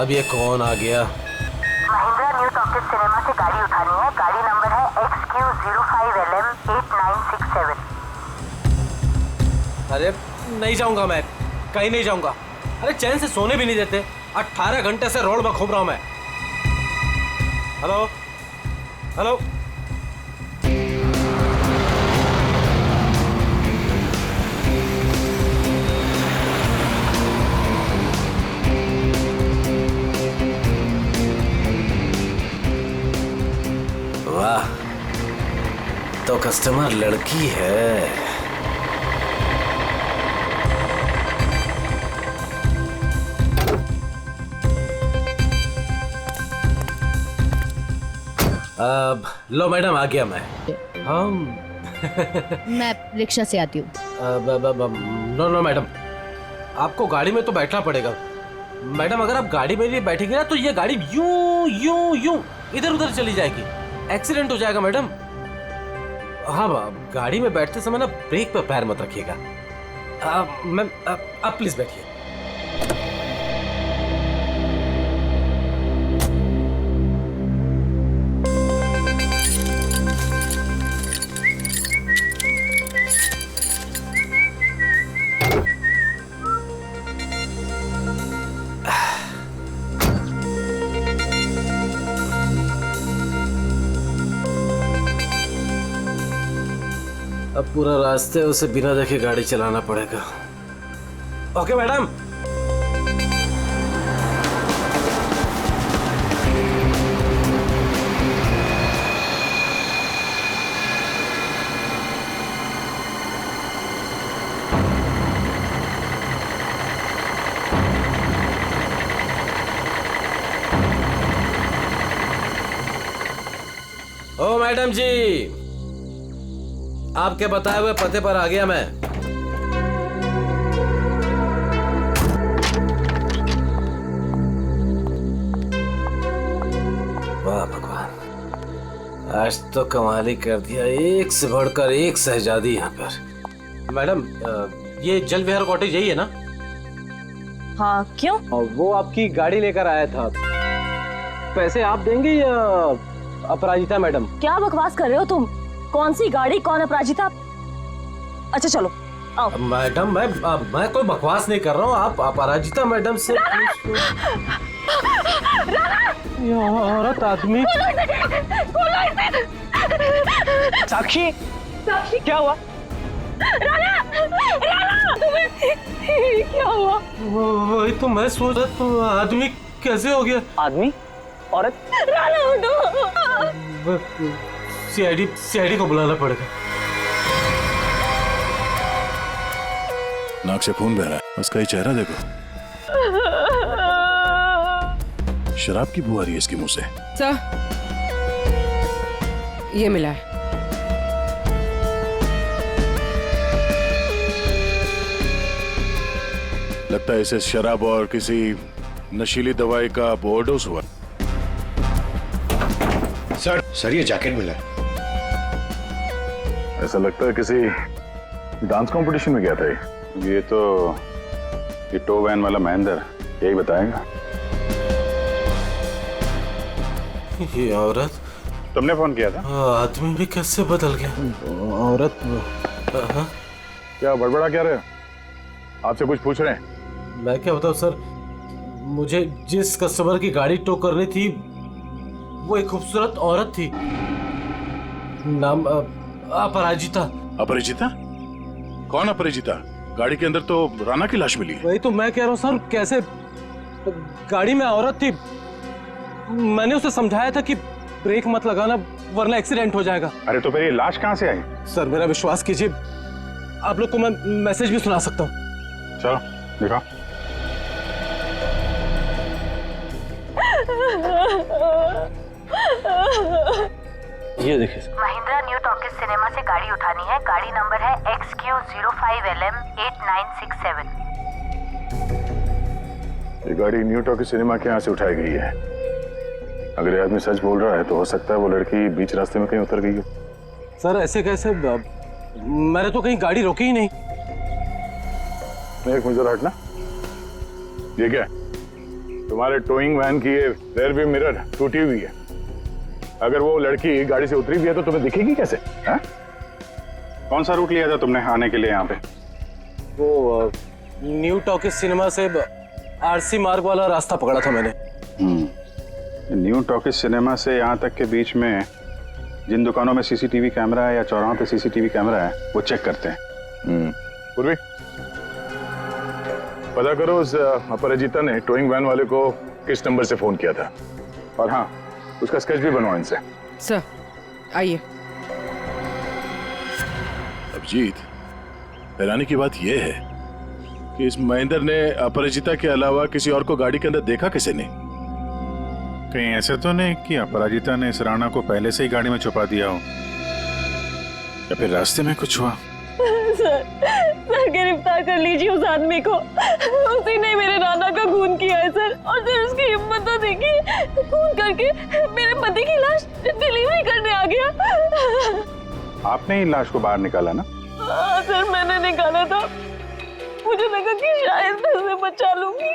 अब ये कौन आ गया? महिंद्रा न्यू टॉकीज सिनेमा से गाड़ी उठानी है। गाड़ी नंबर है XQ05LM8967। अरे नहीं जाऊंगा मैं, कहीं नहीं जाऊंगा। अरे चैन से सोने भी नहीं देते। 18 घंटे से रोड में घूम रहा हूं मैं। Hello hello. वाह, तो कस्टमर लड़की है। अब लो मैडम, आ गया मैं। मैं रिक्शा से आती हूँ। नो मैडम, आपको गाड़ी में तो बैठना पड़ेगा। मैडम अगर आप गाड़ी में नहीं बैठेंगे ना तो ये गाड़ी यूं यूं यूं इधर उधर चली जाएगी, एक्सीडेंट हो जाएगा मैडम। हाँ, गाड़ी में बैठते समय ना ब्रेक पर पैर मत रखिएगा। मैम आप प्लीज बैठिए। अब पूरा रास्ते उसे बिना देखे गाड़ी चलाना पड़ेगा। Okay madam. ओ मैडम जी, आपके बताए हुए पते पर आ गया मैं। वाह भगवान, आज तो कमाल ही कर दिया। एक से बढ़कर एक शहजादी यहाँ पर। मैडम ये जल विहार कॉटेज यही है ना? हाँ, क्यों? वो आपकी गाड़ी लेकर आया था। पैसे आप देंगे या अपराजिता मैडम? क्या बकवास कर रहे हो तुम? कौन सी गाड़ी, कौन अपराजिता? अच्छा चलो आओ। मैडम मैं कोई बकवास नहीं कर रहा हूँ। आप अपराजिता मैडम से ये औरत आदमी। साक्षी, साक्षी क्या हुआ? राना, राना, तुम्हें क्या हुआ? वही तो मैं सोच रहा था, आदमी कैसे हो गया? आदमी? औरत? राना उठो। सीआईडी को बुलाना पड़ेगा। नाक से खून बह रहा है, उसका ये चेहरा देखो। शराब की बू आ रही है इसके मुंह से। सर, ये मिला है। लगता है इसे शराब और किसी नशीली दवाई का ओवरडोज हुआ। सर ये जैकेट मिला है। ऐसा लगता है किसी डांस कंपटीशन में गया था ये तो ये टो वैन वाला महेंद्र यही बताएगा। ये औरत, तुमने फोन किया था? आदमी भी कैसे बदल गया? औरत क्या बड़बड़ा क्या रहे हो? आपसे कुछ पूछ रहे हैं? मैं क्या बताऊं सर, मुझे जिस कस्टमर की गाड़ी टो करनी थी वो एक खूबसूरत औरत थी। नाम अपराजिता। अपरिचिता? कौन अपरिचिता? गाड़ी के अंदर तो राना की लाश मिली है। वही तो मैं कह रहा हूँ सर, कैसे गाड़ी में औरत थी। मैंने उसे समझाया था कि ब्रेक मत लगाना वरना एक्सीडेंट हो जाएगा। अरे तो फिर ये लाश कहाँ से आई? सर मेरा विश्वास कीजिए, आप लोग को मैं मैसेज भी सुना सकता हूँ। चलो दिखाओ। ये देखिए। महिंद्रा न्यू टॉकीज सिनेमा से गाड़ी उठानी है। गाड़ी नंबर है XQ05LM8967। ये गाड़ी न्यू टॉकीज सिनेमा के यहाँ से उठाई गई है। अगर ये आदमी सच बोल रहा है तो हो सकता है वो लड़की बीच रास्ते में कहीं उतर गई हो। सर ऐसे कैसे, मैंने तो कहीं गाड़ी रोकी ही नहीं। एक मिनट हटना। ये क्या है? तुम्हारे टोइंग वैन की ये रेयर व्यू मिरर टूटी हुई है। अगर वो लड़की गाड़ी से उतरी हुई है तो तुम्हें दिखेगी कैसे? हा? कौन सा रूट लिया था तुमने आने के लिए यहाँ पे? वो न्यू टॉकीज सिनेमा से आरसी मार्ग वाला रास्ता पकड़ा था मैंने। न्यू टॉकीज सिनेमा से यहाँ तक के बीच में जिन दुकानों में सीसीटीवी कैमरा है या चौराहों पे सीसीटीवी कैमरा है वो चेक करते हैं। पूर्वी, पता करो उस अपराजिता ने टोइंग वैन वाले को किस नंबर से फोन किया था, और हाँ उसका स्केच भी बनवाओ इनसे। सर आइए। अभिजीत, हैरानी की बात यह है कि इस महेंद्र ने अपराजिता के अलावा किसी और को गाड़ी के अंदर देखा किसी ने? कहीं ऐसा तो नहीं कि अपराजिता ने इस राणा को पहले से ही गाड़ी में छुपा दिया हो, या फिर रास्ते में कुछ हुआ? सर गिरफ्तार कर लीजिए उस आदमी को। उसी ने मेरे राणा का खून किया है सर। और सर उसकी हिम्मत तो देखिए, खून करके मेरे पति की लाश डिलीवरी करने आ गया। आपने ही लाश को बाहर निकाला ना? हाँ सर, मैंने निकाला था। मुझे लगा कि शायद मैं उसे बचा लूंगी।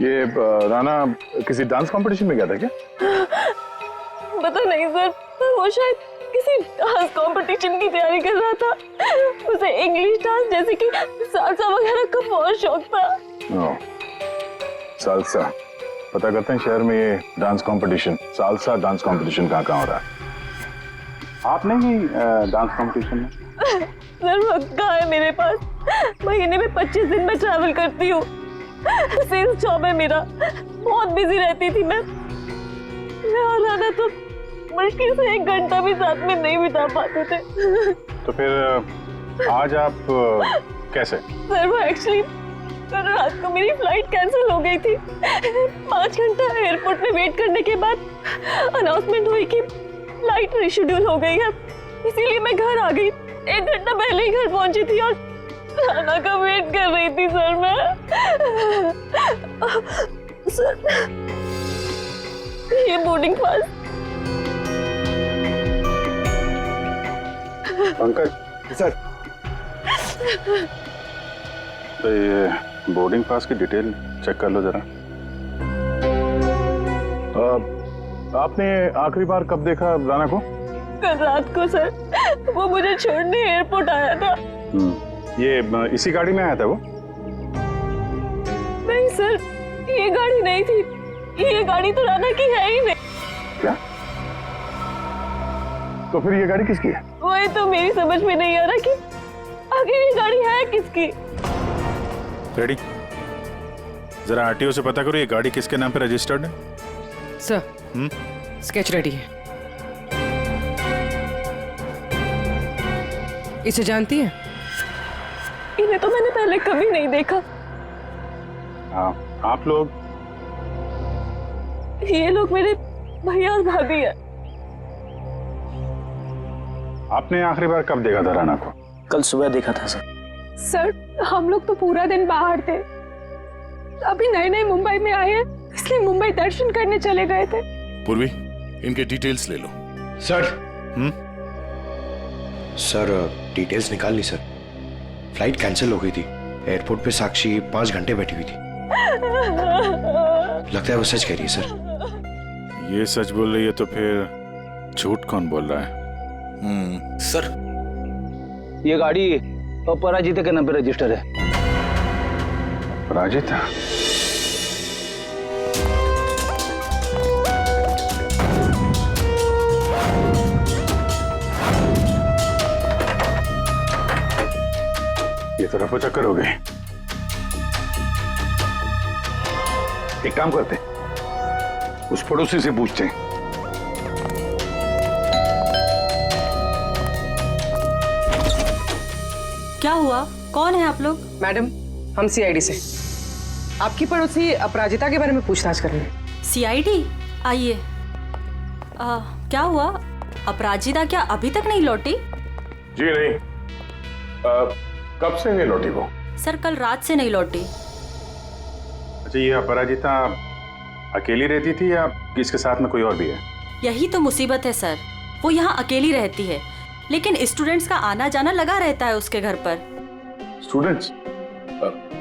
ये राणा किसी डांस कंपटीशन में गया था क्या? पता नहीं सर, वो शायद किसी डांस कंपटीशन की तैयारी कर रहा था। उसे इंग्लिश डांस जैसे कि सालसा वगैरह का बहुत शौक था। सालसा, पता करते हैं शहर में ये dance competition, salsa dance competition कहाँ हो रहा है। आपने ही डांस कंपटीशन में? सर वक्त कहाँ है मेरे पास? महीने में 25 दिन में ट्रैवल करती हूँ। सेल्स जॉब है मेरा, बहुत बिजी रहती थी मैं और राणा तो मुश्किल से 1 घंटा भी साथ में नहीं बिता पाते थे। तो फिर आज आप कैसे? सर वो एक्चुअली कल रात को मेरी फ्लाइट कैंसिल हो गई थी। 5 घंटा एयरपोर्ट में वेट करने के बाद अनाउंसमेंट हुई कि फ्लाइट रिशेड्यूल हो गई है, इसीलिए मैं घर आ गई। 1 घंटा पहले ही घर पहुंची थी और राणा का वेट कर रही थी सर मैं। सर ये बोर्डिंग पास। पंकज सर, तो ये बोर्डिंग पास की डिटेल चेक कर लो जरा। आपने आखिरी बार कब देखा राणा को? कल रात को सर, वो मुझे छोड़ने एयरपोर्ट आया था। ये इसी गाड़ी में आया था वो? नहीं सर, ये गाड़ी नहीं थी। ये गाड़ी तो राणा की है ही नहीं। क्या? तो फिर ये गाड़ी किसकी है? वही तो मेरी समझ में नहीं आ रहा कि आखिर ये गाड़ी है किसकी। रेडी, जरा आरटीओ से पता करो ये गाड़ी किसके नाम पे रजिस्टर्ड है। सर स्केच रेडी है। इसे जानती है? इन्हें तो मैंने पहले कभी नहीं देखा। हाँ, आप लोग? ये लोग मेरे भैया और भाभी है। आपने आखिरी बार कब देखा था राणा को? कल सुबह देखा था सर। सर हम लोग तो पूरा दिन बाहर थे, अभी नए नए मुंबई में आए हैं, इसलिए मुंबई दर्शन करने चले गए थे। पूर्वी, इनके डिटेल्स ले लो। सर सर डिटेल्स निकाल ली सर। फ्लाइट कैंसिल हो गई थी। एयरपोर्ट पे साक्षी 5 घंटे बैठी हुई थी। लगता है वो सच कह रही है सर। ये सच बोल रही है तो फिर झूठ कौन बोल रहा है? सर, ये गाड़ी अपराजिता के नाम पे रजिस्टर है। अपराजिता? ये तो रफो चक्कर हो गए। एक काम करते, उस पड़ोसी से पूछते हैं। क्या हुआ? कौन है आप लोग? मैडम हम सीआईडी से आपकी पड़ोसी अपराजिता के बारे में पूछताछ कर रहे हैं। सीआईडी? आइए। क्या हुआ? अपराजिता क्या अभी तक नहीं लौटी? जी नहीं। कब से नहीं लौटी वो? सर कल रात से नहीं लौटी। अच्छा, ये अपराजिता अकेली रहती थी या किसके साथ में कोई और भी है? यही तो मुसीबत है सर, वो यहाँ अकेली रहती है, लेकिन स्टूडेंट्स का आना जाना लगा रहता है उसके घर पर। स्टूडेंट्स?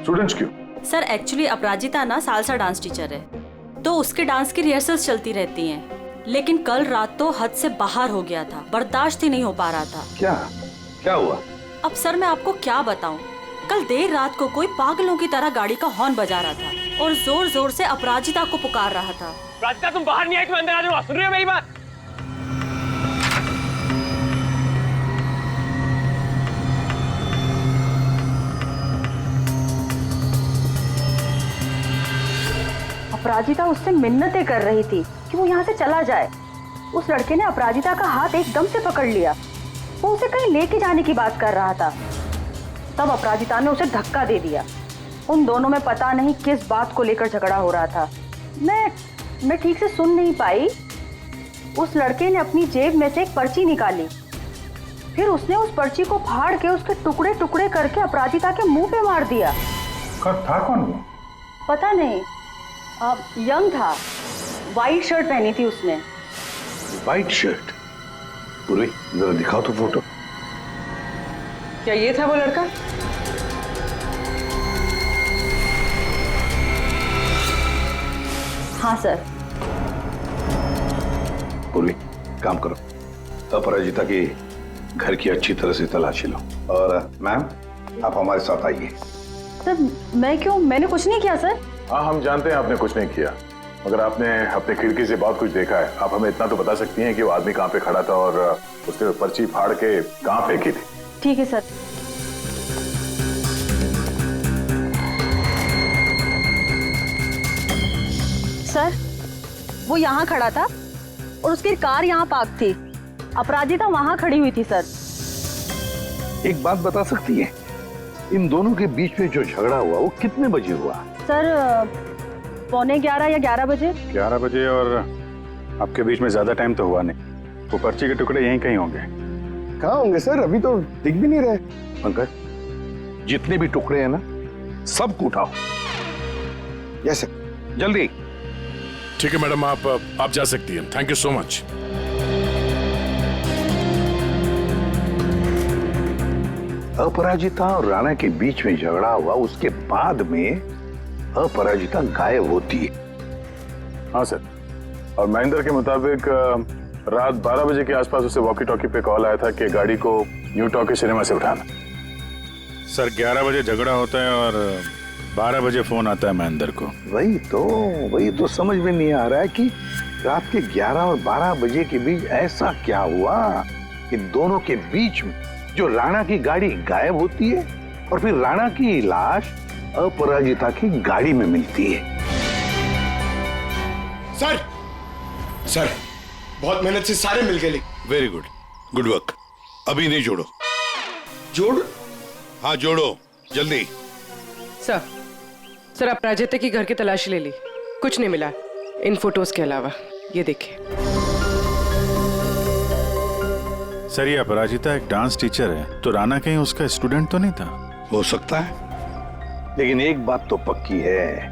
स्टूडेंट्स क्यों? सर एक्चुअली अपराजिता ना सालसा डांस टीचर है, तो उसके डांस की रिहर्सल्स चलती रहती हैं। लेकिन कल रात तो हद से बाहर हो गया था, बर्दाश्त ही नहीं हो पा रहा था। क्या हुआ? अब सर मैं आपको क्या बताऊं, कल देर रात को कोई पागलों की तरह गाड़ी का हॉर्न बजा रहा था और जोर जोर से अपराजिता को पुकार रहा था। अपराजिता तुम बाहर नहीं आई, तुम अंदर आ जाओ। सुन रही हो मेरी बात? अपराजिता उससे मिन्नतें कर रही थी कि वो यहाँ से चला जाए। उस लड़के ने अपराजिता का हाथ एकदम से पकड़ लिया। वो उसे कहीं लेके जाने की बात कर रहा था। तब अपराजिता ने उसे धक्का दे दिया। उन दोनों में पता नहीं किस बात को लेकर झगड़ा हो रहा था। मैं ठीक से सुन नहीं पाई। उस लड़के ने अपनी जेब में से एक पर्ची निकाली, फिर उसने उस पर्ची को फाड़ के उसके टुकड़े टुकड़े करके अपराजिता के मुंह पे मार दिया। था कौन वो? पता नहीं, यंग था, वाइट शर्ट पहनी थी उसने। White shirt? पूर्वी जरा दिखाओ तो फोटो। क्या ये था वो लड़का? हाँ सर। पूर्वी काम करो, अपराजिता की घर की अच्छी तरह से तलाशी लो। और मैम आप हमारे साथ आइए। सर मैं क्यों? मैंने कुछ नहीं किया सर। हाँ हम जानते हैं आपने कुछ नहीं किया, मगर आपने अपने खिड़की से बहुत कुछ देखा है। आप हमें इतना तो बता सकती हैं कि वो आदमी कहाँ पे खड़ा था और उसने पर्ची फाड़ के कहाँ फेंकी थी? ठीक है सर। सर वो यहाँ खड़ा था और उसकी कार यहाँ पार्क थी। अपराजिता वहाँ खड़ी हुई थी सर। एक बात बता सकती है, इन दोनों के बीच में जो झगड़ा हुआ वो कितने बजे हुआ? सर 11:15 या 11 बजे। 11 बजे। और आपके बीच में ज्यादा टाइम तो हुआ नहीं। वो पर्ची के टुकड़े यहीं कहीं होंगे। कहाँ होंगे सर? अभी तो दिख भी नहीं रहे। पंकज जितने भी टुकड़े हैं ना सबको उठाओ। Yes sir. जल्दी। ठीक है मैडम, आप जा सकती हैं। Thank you so much. Aparajita और राणा के बीच में झगड़ा हुआ, उसके बाद में अपराजिता गायब होती है। हाँ सर, और महेंद्र के मुताबिक रात 12 बजे के आसपास उसे वॉकी टॉकी पे कॉल आया था कि गाड़ी को न्यू टॉकी सिनेमा से उठाना। सर 11 बजे झगड़ा होता है और 12 बजे फोन आता है महेंद्र को। वही तो समझ में नहीं आ रहा है कि रात के 11 और 12 बजे के बीच ऐसा क्या हुआ कि दोनों के बीच में जो राणा की गाड़ी गायब होती है और फिर राणा की लाश अपराजिता की गाड़ी में मिलती है। सर बहुत मेहनत से सारे मिल गए। Very good, good work. अभी नहीं जोड़ो। जोड़? हाँ जोड़ो जल्दी। सर अपराजिता की घर की तलाशी ले ली, कुछ नहीं मिला इन फोटोज के अलावा। ये देखिए सर, ये अपराजिता एक डांस टीचर है, तो राणा कहीं उसका स्टूडेंट तो नहीं था? हो सकता है, लेकिन एक बात तो पक्की है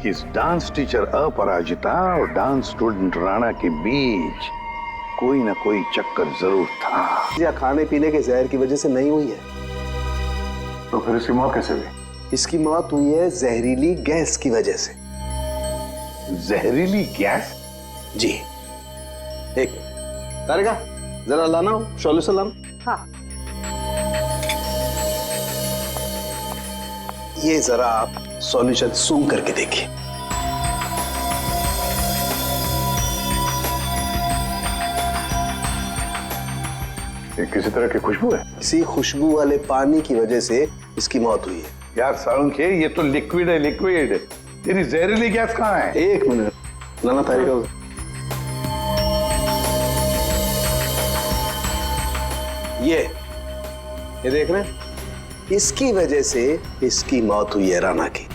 कि इस डांस टीचर अपराजिता और डांस स्टूडेंट राणा के बीच कोई ना कोई चक्कर जरूर था। या खाने पीने के जहर की वजह से नहीं हुई है। तो फिर इसकी मौत कैसे हुई? इसकी मौत हुई है जहरीली गैस की वजह से। जहरीली गैस? जी। एक तारिका जरा लाना, सॉल्यूशन लाना। हाँ। ये जरा आप सॉल्यूशन सूंघ करके देखिए। ये किसी तरह की खुशबू है? इसी खुशबू वाले पानी की वजह से इसकी मौत हुई है। यार साळुंखे, ये तो लिक्विड है, लिक्विड। तेरी जहरीली गैस कहाँ है? एक मिनट लाना तारिका। ये देख रहे हैं, इसकी वजह से इसकी मौत हुई है राणा की।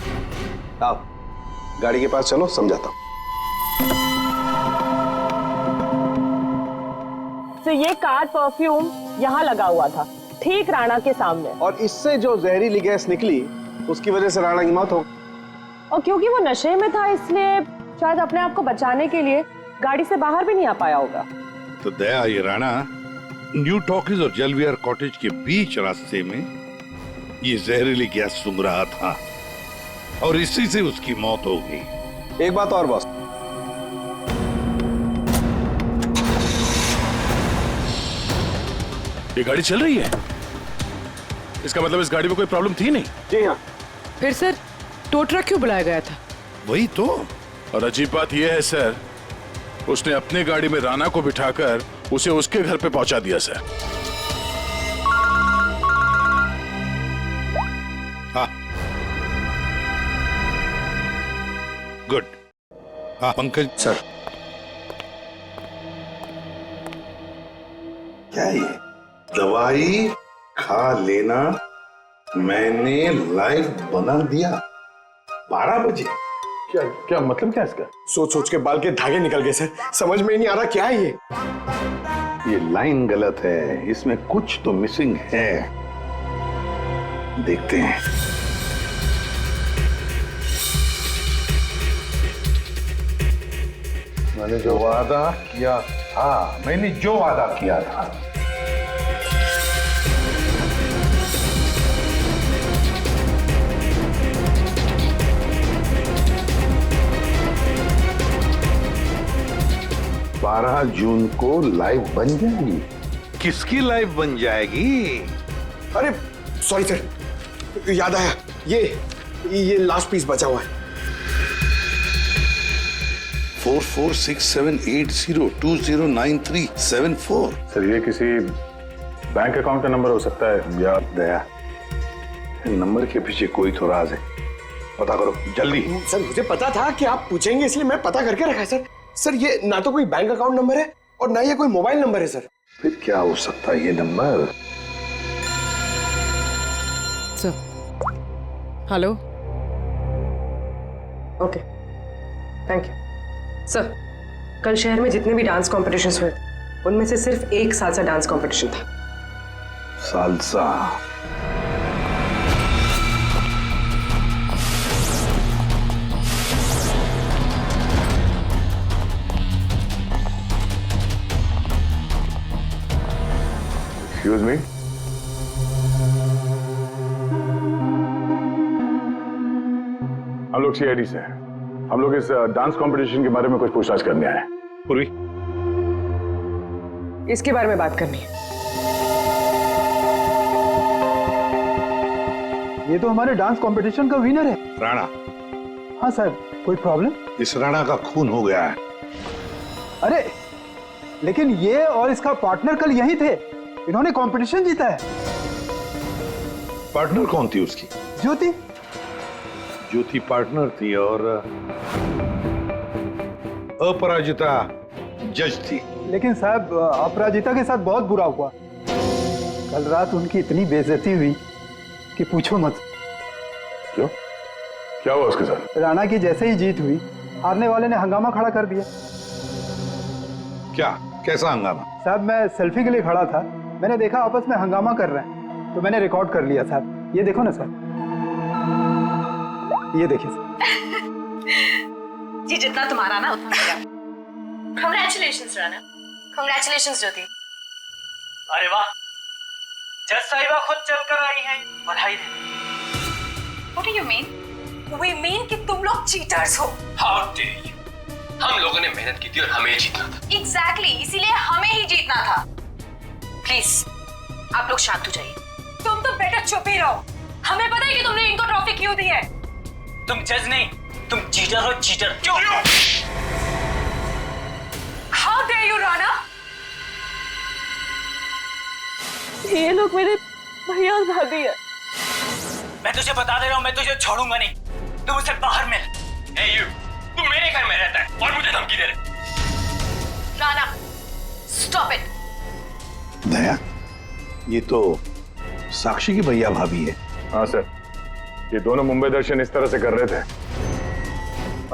आओ गाड़ी के पास चलो, समझाता हूं। तो ये कार परफ्यूम यहाँ लगा हुआ था, ठीक राणा के सामने। और इससे जो जहरीली गैस निकली उसकी वजह से राणा की मौत हो। और क्योंकि वो नशे में था इसलिए शायद अपने आप को बचाने के लिए गाड़ी से बाहर भी नहीं आ पाया होगा। तो दया, ये राणा न्यू टॉकीज और जलविहार कॉटेज के बीच रास्ते में ये जहरीली गैस सूंघ रहा था। और इसी से उसकी मौत हो गई। एक बात और बॉस, ये गाड़ी चल रही है, इसका मतलब इस गाड़ी में कोई प्रॉब्लम थी नहीं। जी हाँ। फिर सर टो ट्रक क्यों बुलाया गया था? वही तो। और अजीब बात यह है सर, उसने अपने गाड़ी में राणा को बिठाकर उसे उसके घर पे पहुंचा दिया सर। हाँ गुड। हाँ पंकज सर। क्या ये दवाई खा लेना मैंने लाइव बना दिया 12 बजे? क्या क्या मतलब क्या इसका? सोच सोच के बाल के धागे निकल गए सर, समझ में ही नहीं आ रहा क्या है ये। ये लाइन गलत है, इसमें कुछ तो मिसिंग है। देखते हैं। मैंने जो वादा किया था, मैंने जो वादा किया था। बारह जून को लाइव बन जाएगी। किसकी लाइव बन जाएगी? अरे सॉरी सर, याद आया, ये लास्ट पीस बचा हुआ है। 446780209374। सर ये किसी बैंक अकाउंट का नंबर हो सकता है या? दया, नंबर के पीछे कोई तो राज है, पता करो जल्दी। सर मुझे पता था कि आप पूछेंगे, इसलिए मैं पता करके रखा है सर। सर ये ना तो कोई बैंक अकाउंट नंबर है और ना ये कोई मोबाइल नंबर है सर। फिर क्या हो सकता है ये number? Sir hello. Okay thank you sir. कल शहर में जितने भी डांस कॉम्पिटिशन्स हुए उनमें से सिर्फ एक सालसा डांस कॉम्पिटिशन था। सालसा? एक्सक्यूज मी, हम लोग सीआईडी से हैं। हम लोग इस डांस कंपटीशन के बारे में कुछ पूछताछ करने आए हैं। पूर्वी, इसके बारे में बात करनी है। ये तो हमारे डांस कंपटीशन का विनर है। राणा? हाँ सर, कोई प्रॉब्लम? इस राणा का खून हो गया है। अरे लेकिन ये और इसका पार्टनर कल यहीं थे, इन्होंने कंपटीशन जीता है। पार्टनर कौन थी उसकी? ज्योति। ज्योति पार्टनर थी और अपराजिता जज थी। लेकिन साहब अपराजिता के साथ बहुत बुरा हुआ। कल रात उनकी इतनी बेइज्जती हुई कि पूछो मत। क्यों? क्या हुआ उसके साथ? राणा की जैसे ही जीत हुई, हारने वाले ने हंगामा खड़ा कर दिया। क्या? कैसा हंगामा? साहब मैं सेल्फी के लिए खड़ा था, मैंने देखा आपस में हंगामा कर रहे हैं, तो मैंने रिकॉर्ड कर लिया साहब। ये देखो ना सर, ये देखिए सर। जी जितना तुम्हारा ना उतना मेरा। कांग्रेचुलेशंस राणा। कांग्रेचुलेशंस ज्योति। अरे वाह, जज साहिबा खुद चलकर आई हैं, बधाई देने। What do you mean? We mean कि तुम लोग चीटर्स हो। How dare you? हम लोगों ने मेहनत की थी और हमें जीतना था। Exactly, इसीलिए हमें ही जीतना था। प्लीज आप लोग शांत हो जाइए। तुम तो बेटर चुप ही रहो। हमें पता है कि तुमने इनको ट्रॉफी क्यों दी है। तुम जज नहीं, तुम चीटर हो, चीटर। क्यों? How dare you, Rana? ये लोग मेरे भैया और भाभी है। मैं तुझे बता दे रहा हूँ, मैं तुझे छोड़ूंगा नहीं। तू मुझसे बाहर मिल। Hey you, तू मेरे घर में रहता है और मुझे धमकी दे रहे। Rana, stop it. दया, ये तो साक्षी की भैया भाभी है। हाँ सर, ये दोनों मुंबई दर्शन इस तरह से कर रहे थे।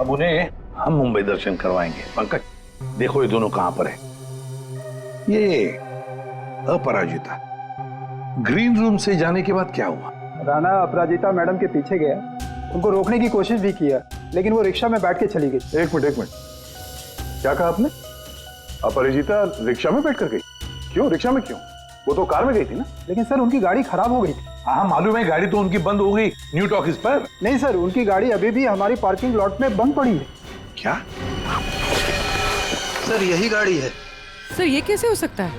अब उन्हें हम मुंबई दर्शन करवाएंगे। पंकज देखो ये दोनों कहां पर है। ये अपराजिता ग्रीन रूम से जाने के बाद क्या हुआ? राणा अपराजिता मैडम के पीछे गया, उनको रोकने की कोशिश भी किया, लेकिन वो रिक्शा में बैठ के चली गई। एक मिनट, क्या कहा आपने? अपराजिता रिक्शा में बैठ कर गई? क्यों? रिक्शा में क्यों? वो तो कार में गई थी ना। लेकिन सर उनकी गाड़ी खराब हो गई थी। हाँ मालूम है, गाड़ी तो उनकी बंद हो गई न्यू टॉकीज पर। नहीं सर, उनकी गाड़ी अभी भी हमारी पार्किंग लॉट में बंद पड़ी है। क्या? सर यही गाड़ी है। सर ये कैसे हो सकता है?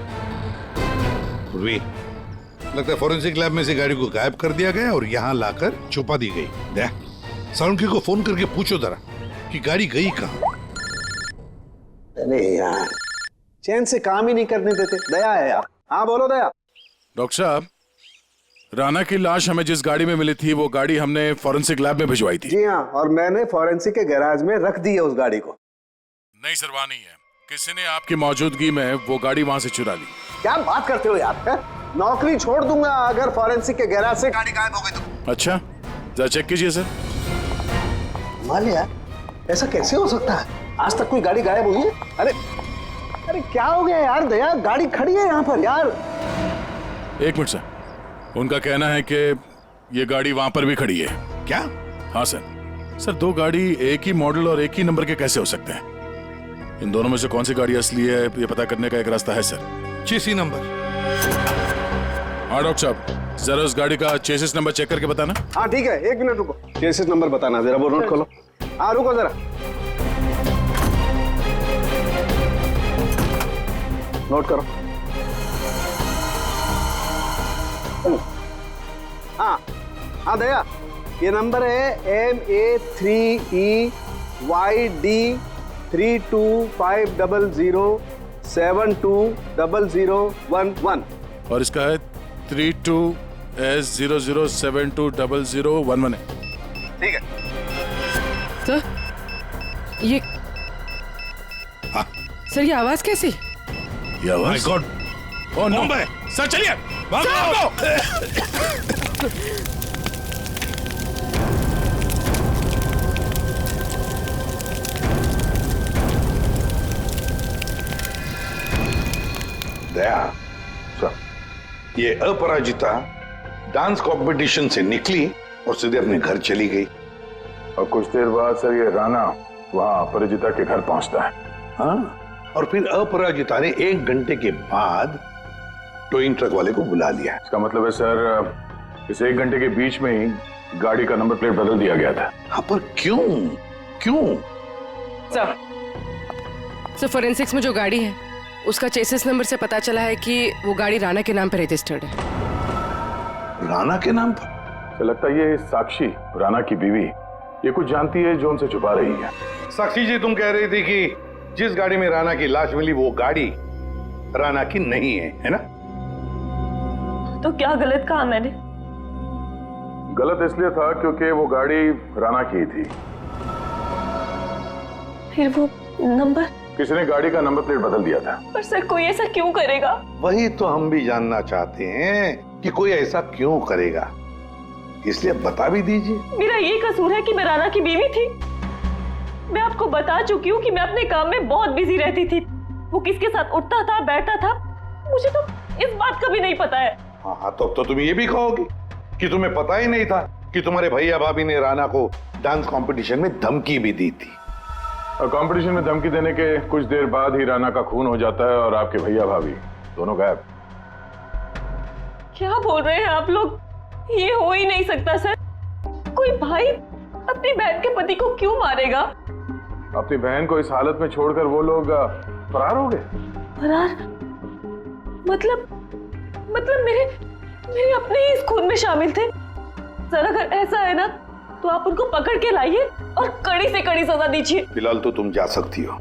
पूर्वी, लगता है फॉरेंसिक लैब में से गाड़ी को गायब कर दिया गया और यहाँ लाकर छुपा दी गई। दया, सालुंकी को फोन करके पूछो जरा कि गाड़ी गई कहाँ। अरे यार, चैन से काम ही नहीं करने देते। दया है यार। हाँ बोलो दया। डॉक्टर साहब, राणा की लाश हमें जिस गाड़ी में मिली थी वो गाड़ी हमने फॉरेंसिक लैब में भिजवाई थी। जी हाँ, और मैंने फॉरेंसिक के गैराज में रख दी है उस गाड़ी को। नहीं सर, वहाँ नहीं है। किसी ने आपकी मौजूदगी में वो गाड़ी वहाँ से चुरा ली। क्या बात करते हो यार? है? नौकरी छोड़ दूंगा अगर फॉरेंसिक के गैराज से गाड़ी गायब हो गई तो। अच्छा, जरा चेक कीजिए सर। मान लिया, ऐसा कैसे हो सकता है? आज तक कोई गाड़ी गायब हुई है? अरे क्या हो गया यार दया? गाड़ी खड़ी है यहाँ पर यार। एक मिनट सर, उनका कहना है कि ये गाड़ी वहां पर भी खड़ी है। क्या? हाँ सर। सर, दो गाड़ी एक ही मॉडल और एक ही नंबर के कैसे हो सकते हैं? इन दोनों में से कौन सी गाड़ी असली है ये पता करने का एक रास्ता है सर। चेसी नंबर। हाँ डॉक्टर साहब, जरा उस गाड़ी का चेसिस नंबर चेक करके बताना। हाँ ठीक है, एक मिनट रुको। चेसिस नंबर बताना जरा, वो नोट खोलो। हाँ रुको जरा, नोट करो। हाँ हाँ दया, ये नंबर है MA3EYD325007200011 और इसका है 32S00720011 है। ठीक है सर, ये हाँ। सर ये आवाज कैसी? ये आवाज? My God, oh no. Bomb है। सर चलिए, भागो। दया सर, ये अपराजिता डांस कंपटीशन से निकली और सीधे अपने घर चली गई। और कुछ देर बाद सर ये राणा वहाँ अपराजिता के घर पहुंचता है। हाँ, और फिर अपराजिता ने 1 घंटे के बाद टोइंग ट्रक वाले को बुला लिया। इसका मतलब है सर, इस 1 घंटे के बीच में ही गाड़ी का नंबर प्लेट बदल दिया गया था। हाँ, पर क्यों? क्यों? सर फोरेंसिक्स में जो गाड़ी है उसका चेसिस नंबर से पता चला है कि वो गाड़ी राणा के नाम पर रजिस्टर्ड है। राणा के नाम पर? तो लगता है ये साक्षी, राणा की बीवी, ये कुछ जानती है जो उनसे छुपा रही है। साक्षी जी, तुम कह रही थी कि जिस गाड़ी में राणा की लाश मिली वो गाड़ी राणा की नहीं है ना? तो क्या गलत कहा मैंने? गलत इसलिए था क्योंकि वो गाड़ी राणा की थी। फिर वो नंबर? किसी ने गाड़ी का नंबर प्लेट बदल दिया था। पर सर, कोई ऐसा क्यों करेगा? वही तो हम भी जानना चाहते हैं कि कोई ऐसा क्यों करेगा, इसलिए बता भी दीजिए। मेरा ये कसूर है कि मैं राणा की बीवी थी। मैं आपको बता चुकी हूँ कि मैं अपने काम में बहुत बिजी रहती थी। वो किसके साथ उठता था, बैठता था, मुझे तो इस बात का भी नहीं पता है। हाँ, तो तुम ये भी कहोगी कि तुम्हें पता ही नहीं था कि तुम्हारे भैया भाभी ने राणा को डांस कंपटीशन में धमकी भी दी थी। और कंपटीशन में धमकी देने के कुछ देर बाद ही राणा का खून हो जाता है और आपके भैया भाभी दोनों गायब। क्या बोल रहे हैं आप लोग? ये हो ही नहीं सकता सर। कोई भाई अपनी बहन के पति को क्यों मारेगा? अपनी बहन को इस हालत में छोड़कर वो लोग फरार हो गए। फरार? मतलब मेरे अपने ही इस खून में शामिल थे। सर, अगर ऐसा है ना तो आप उनको पकड़ के लाइए और कड़ी से कड़ी सजा दीजिए। फिलहाल तो तुम जा सकती हो,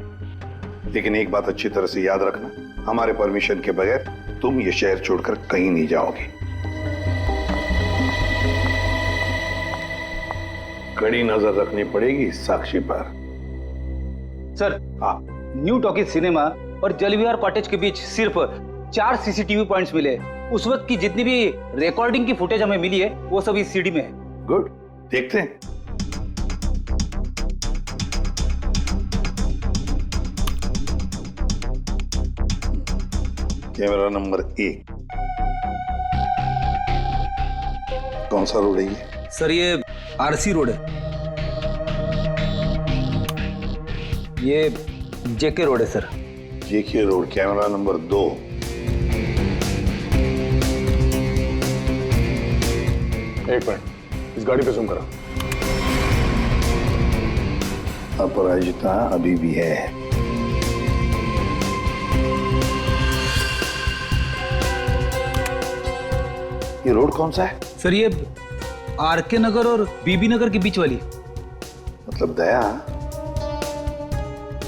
लेकिन एक बात अच्छी तरह से याद रखना, हमारे परमिशन के बगैर तुम ये शहर छोड़कर कहीं नहीं जाओगे। कड़ी नजर रखनी पड़ेगी साक्षी पर। सर, हाँ, न्यू टॉकीज सिनेमा और जलविहार कॉटेज के बीच सिर्फ 4 सीसीटीवी पॉइंट्स मिले। उस वक्त की जितनी भी रिकॉर्डिंग की फुटेज हमें मिली है वो सब इस सीडी में है। गुड, देखते हैं। कैमरा नंबर 1, कौन सा रोड है ये? सर ये आरसी रोड है। ये जेके रोड है सर। जेके रोड। कैमरा नंबर 2, एक मिनट, इस गाड़ी पे जूम करो। अपराजिता अभी भी है। ये रोड कौन सा है? सर ये आरके नगर और बीबी नगर के बीच वाली। मतलब दया,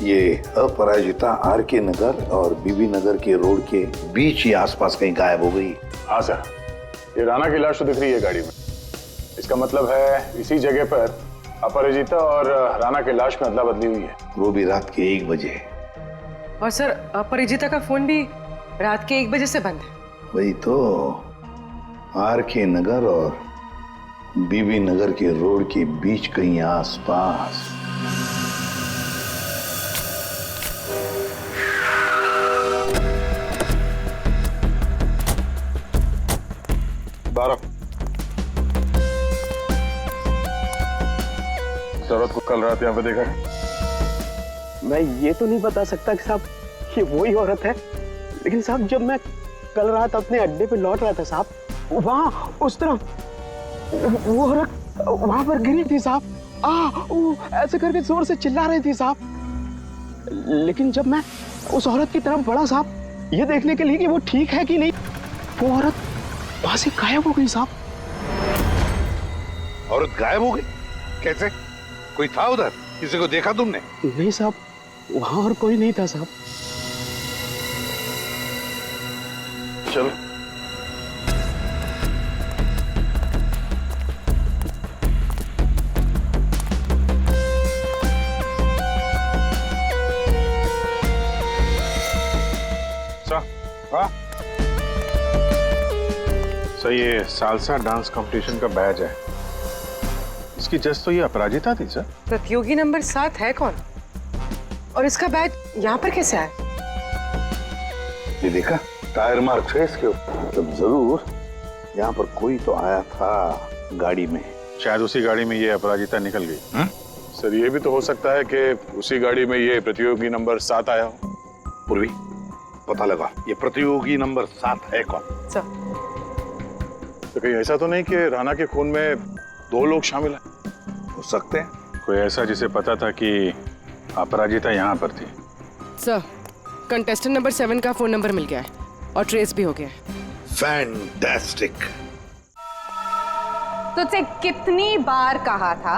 ये अपराजिता आरके नगर और बीबी नगर के रोड के बीच ही आसपास कहीं गायब हो गई। हाँ सर, ये राणा की लाश तो दिख रही है गाड़ी में। इसका मतलब है इसी जगह पर अपराजिता और राणा की लाश में अदला बदली हुई है। वो भी रात के 1 बजे। और सर अपरिजिता का फोन भी रात के 1 बजे से बंद है। वही तो, आरके नगर और बीबी नगर के रोड के बीच कहीं आसपास। औरत को कल रात यहाँ पे देखा है? मैं ये तो नहीं बता सकता कि साहब ये वही औरत है, लेकिन साहब जब मैं कल रात अपने अड्डे पे लौट रहा था साहब, वहाँ उस तरफ वो औरत वहां पर गिरी थी साहब। वो ऐसे करके जोर से चिल्ला रही थी साहब। लेकिन जब मैं उस औरत की तरफ बढ़ा साहब, ये देखने के लिए कि वो ठीक है कि नहीं, वो औरत वहां से गायब हो गई साहब। औरत गायब हो गई? कैसे? कोई था उधर? किसी को देखा तुमने? नहीं साहब, वहां और कोई नहीं था साहब। चलो। सर ये सालसा डांस कंपटीशन का बैच है। इसकी जज तो ये अपराजिता थी सर। प्रतियोगी नंबर 7 है कौन? और इसका बैच यहाँ पर कैसे आया? ये देखा टायर मार्क है इसके ऊपर, तब जरूर यहाँ पर कोई तो आया था गाड़ी में। शायद उसी गाड़ी में ये अपराजिता निकल गई। सर ये भी तो हो सकता है कि उसी गाड़ी में ये प्रतियोगी नंबर 7 आया हो। पूर्वी, पता लगा ये प्रतियोगी नंबर 7 है कौन? सर तो कहीं ऐसा तो नहीं कि राणा के खून में 2 लोग शामिल हैं? हो सकते हैं। कोई ऐसा जिसे पता था कि अपराजिता यहाँ पर थी। सर कंटेस्टेंट नंबर 7 का फोन नंबर मिल गया है और ट्रेस भी हो गया है। फैंटास्टिक। तुझसे कितनी बार कहा था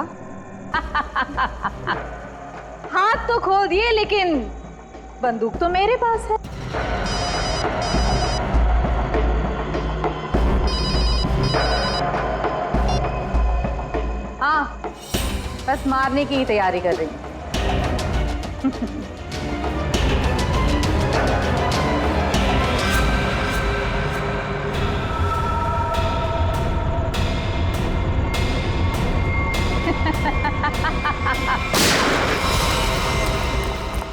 हाथ तो खोल दिए, लेकिन बंदूक तो मेरे पास है। हाँ, बस मारने की ही तैयारी कर रही हूँ।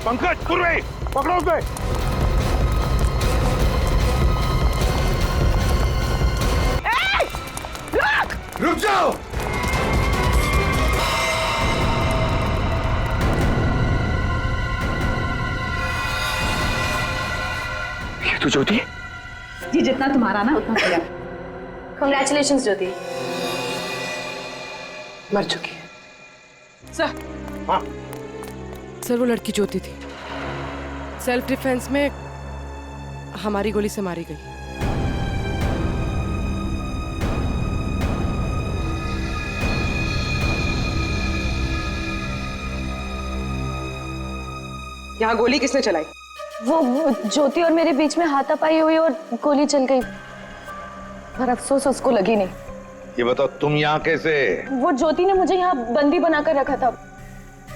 पंकज, पूर्वी, पकड़ो उसे। रुक जाओ। ये तो ज्योति है। जी जितना तुम्हारा ना उतना किया। Congratulations ज्योति। मर चुकी है। सर। हाँ। सर वो लड़की ज्योति थी, सेल्फ डिफेंस में हमारी गोली से मारी गई। यहाँ गोली किसने चलाई? वो ज्योति और मेरे बीच में हाथापाई हुई और गोली चल गई, पर अफसोस उसको लगी नहीं। ये बताओ तुम यहाँ कैसे? वो ज्योति ने मुझे यहाँ बंदी बनाकर रखा था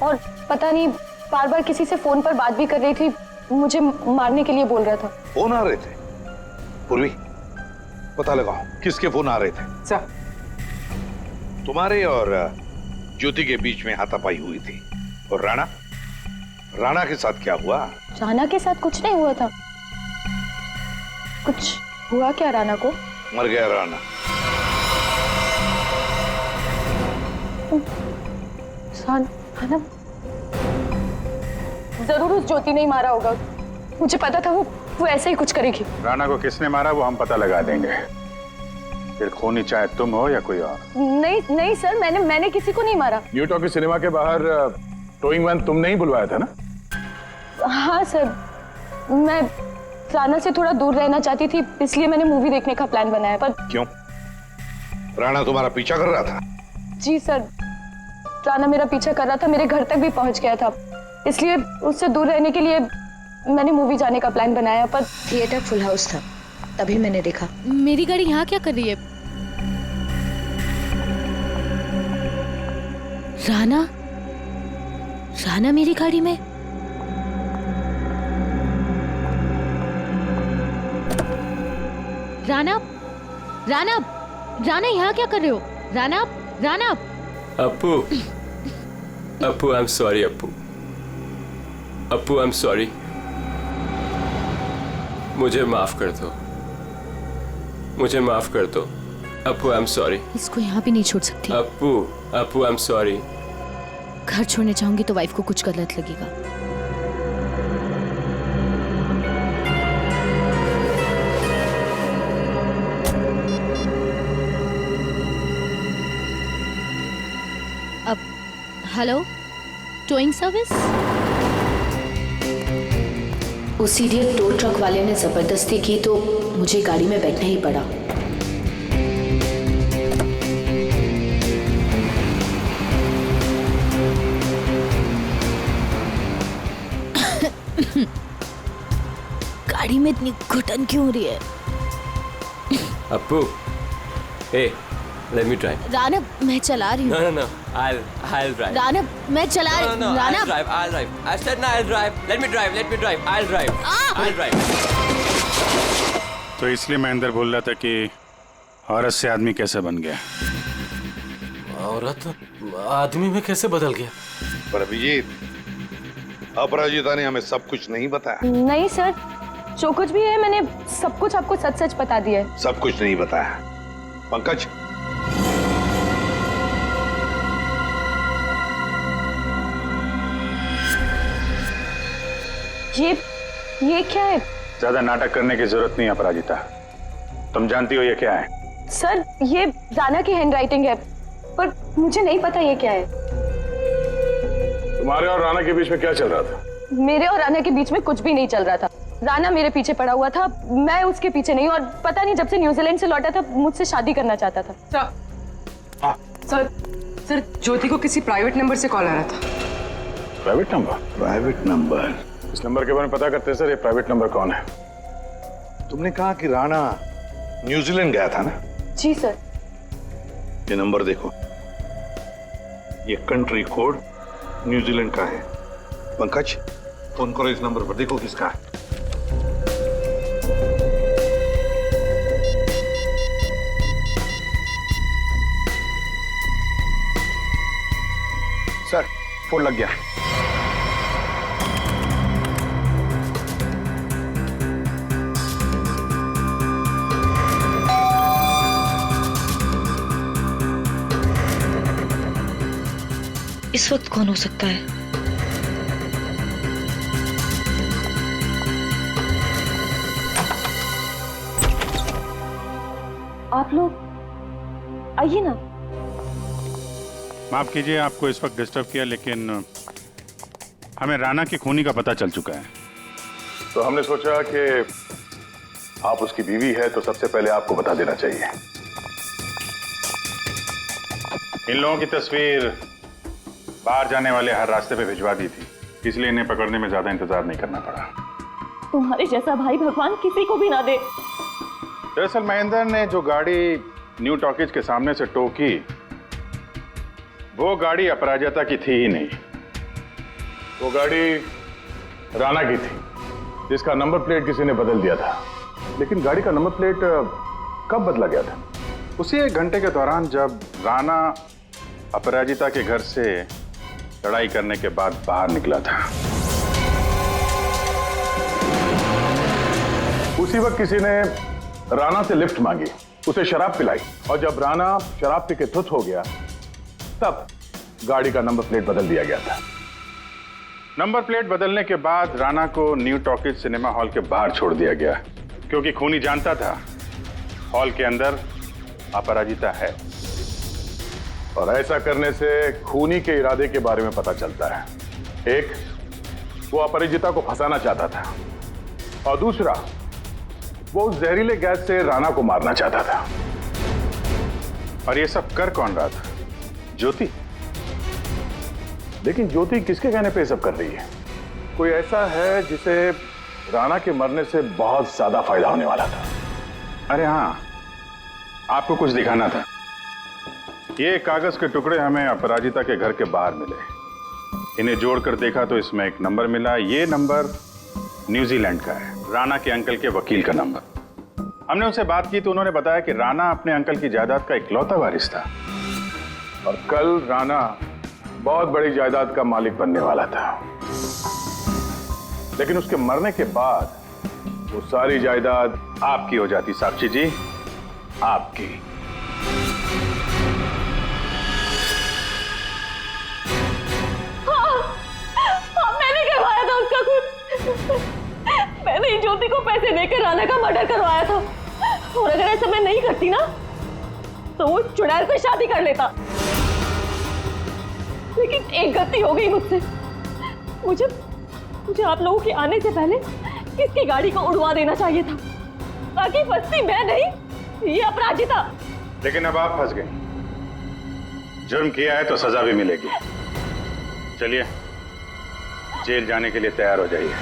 और पता नहीं बार बार किसी से फोन पर बात भी कर रही थी, मुझे मारने के लिए बोल रहा था। फोन आ रहे थे? पूर्वी, पता लगाओ किसके फोन आ रहे थे? सर तुम्हारे और ज्योति के बीच में हाथापाई हुई थी। और राणा के साथ क्या हुआ? राणा के साथ कुछ नहीं हुआ था। कुछ हुआ क्या राणा को? मर गया राणा। राणा जरूर उस ज्योति ने ही मारा होगा, मुझे पता था वो ऐसे ही कुछ करेगी। राणा को किसने मारा वो हम पता लगा देंगे। फिर खूनी चाहे तुम हो या कोई और। नहीं नहीं सर, मैंने किसी को नहीं मारा। न्यू टॉकीज सिनेमा के बाहर टोइंग वैन तुमने ही बुलवाया था ना? हाँ सर, मैं राणा से थोड़ा दूर रहना चाहती थी, इसलिए मैंने मूवी देखने का प्लान बनाया। पर क्यों? राणा तुम्हारा पीछा कर रहा था? जी सर, राणा मेरा पीछा कर रहा था, मेरे घर तक भी पहुंच गया था, इसलिए उससे दूर रहने के लिए मैंने मूवी जाने का प्लान बनाया। पर थिएटर फुल हाउस था, तभी मैंने देखा। मेरी गाड़ी यहाँ क्या कर रही है? राणा मेरी गाड़ी में? राणा यहाँ क्या कर रहे हो? Rana Appu, I am sorry Appu, I am sorry, मुझे माफ कर दो, अप्पू, आई एम सॉरी। इसको यहाँ भी नहीं छोड़ सकती। Appu, I am sorry. घर छोड़ने चाहूंगी तो वाइफ को कुछ गलत लगेगा। अब हेलो, टोइंग सर्विस? उस इडियट टो ट्रक वाले ने जबरदस्ती की तो मुझे गाड़ी में बैठना ही पड़ा। गाड़ी में इतनी घुटन क्यों हो रही है? Appu, hey, let me drive. Rana, मैं चला रही हूँ। No, I'll drive. राणा, मैं चला रही हूँ। Rana, I'll drive. I said no, I'll drive. Let me drive. I'll drive. तो इसलिए मैं अंदर बोल रहा था कि औरत से आदमी कैसे बन गया? औरत आदमी में कैसे बदल गया? पर अभिजीत, अपराजिता ने हमें सब कुछ नहीं बताया। नहीं सर, जो कुछ भी है मैंने सब कुछ आपको सच सच बता दिया है। सब कुछ नहीं बताया। पंकज, ये क्या है? ज्यादा नाटक करने की जरूरत नहीं अपराजिता, तुम जानती हो ये क्या है? सर, ये राणा की हैंडराइटिंग है, पर मुझे नहीं पता ये क्या है। तुम्हारे और राणा के बीच में क्या चल रहा था? मेरे और राणा के बीच में कुछ भी नहीं चल रहा था। राणा मेरे पीछे पड़ा हुआ था, मैं उसके पीछे नहीं, और पता नहीं जब से न्यूजीलैंड से लौटा था मुझसे शादी करना चाहता था। सर, ज्योति को किसी प्राइवेट नंबर से कॉल आ रहा था। Private number? Private number? इस नंबर के बारे में पता करते हैं सर, ये प्राइवेट नंबर कौन है? तुमने कहा कि राणा न्यूजीलैंड गया था ना? जी सर। ये नंबर देखो, ये कंट्री कोड न्यूजीलैंड का है। पंकज, फोन करो इस नंबर पर, देखो किसका है। सर, फोन लग गया। इस वक्त कौन हो सकता है? आप लोग आइए ना। माफ कीजिए आपको इस वक्त डिस्टर्ब किया, लेकिन हमें राणा की खूनी का पता चल चुका है। तो हमने सोचा कि आप उसकी बीवी है तो सबसे पहले आपको बता देना चाहिए। इन लोगों की तस्वीर बाहर जाने वाले हर रास्ते पे भिजवा दी थी, इसलिए इन्हें पकड़ने में ज्यादा इंतजार नहीं करना पड़ा। तुम्हारे जैसा भाई भगवान किसी को भी ना दे। दरअसल महेंद्र ने जो गाड़ी न्यू टॉकीज के सामने से टो की, वो गाड़ी अपराजिता की थी ही नहीं। वो गाड़ी राणा की थी, जिसका नंबर प्लेट किसी ने बदल दिया था। लेकिन गाड़ी का नंबर प्लेट कब बदला गया था? उसी 1 घंटे के दौरान जब राणा अपराजिता के घर से लड़ाई करने के बाद बाहर निकला था। उसी वक्त किसी ने राणा से लिफ्ट मांगी, उसे शराब पिलाई, और जब राणा शराब पी के धुत हो गया तब गाड़ी का नंबर प्लेट बदल दिया गया था। नंबर प्लेट बदलने के बाद राणा को न्यू टॉकीज सिनेमा हॉल के बाहर छोड़ दिया गया, क्योंकि खूनी जानता था हॉल के अंदर अपराजिता है। और ऐसा करने से खूनी के इरादे के बारे में पता चलता है। एक, वो अपराजिता को फंसाना चाहता था, और दूसरा, वो उस जहरीले गैस से राणा को मारना चाहता था। और ये सब कर कौन रहा था? ज्योति। लेकिन ज्योति किसके कहने पे ये सब कर रही है? कोई ऐसा है जिसे राणा के मरने से बहुत ज्यादा फायदा होने वाला था। अरे हाँ, आपको कुछ दिखाना था। ये कागज के टुकड़े हमें अपराजिता के घर के बाहर मिले। इन्हें जोड़कर देखा तो इसमें एक नंबर मिला। ये नंबर न्यूजीलैंड का है, राणा के अंकल के वकील का नंबर। हमने उनसे बात की तो उन्होंने बताया कि राणा अपने अंकल की जायदाद का इकलौता वारिस था, और कल राणा बहुत बड़ी जायदाद का मालिक बनने वाला था। लेकिन उसके मरने के बाद वो सारी जायदाद आपकी हो जाती। साक्षी जी, आपकी। हाँ, मैंने करवाया था उसका खून। मैंने ही ज्योति को पैसे देकर राणा का मर्डर करवाया था। और अगर ऐसा मैं नहीं करती ना, तो वो चुड़ैल से शादी कर लेता। लेकिन एक गलती हो गई मुझसे। मुझे आप लोगों के आने से पहले किसकी गाड़ी को उड़वा देना चाहिए था, ताकि फंसती मैं नहीं, ये अपराजिता। लेकिन अब आप फंस गई। जुर्म किया है तो सजा भी मिलेगी। चलिए, जेल जाने के लिए तैयार हो जाइए।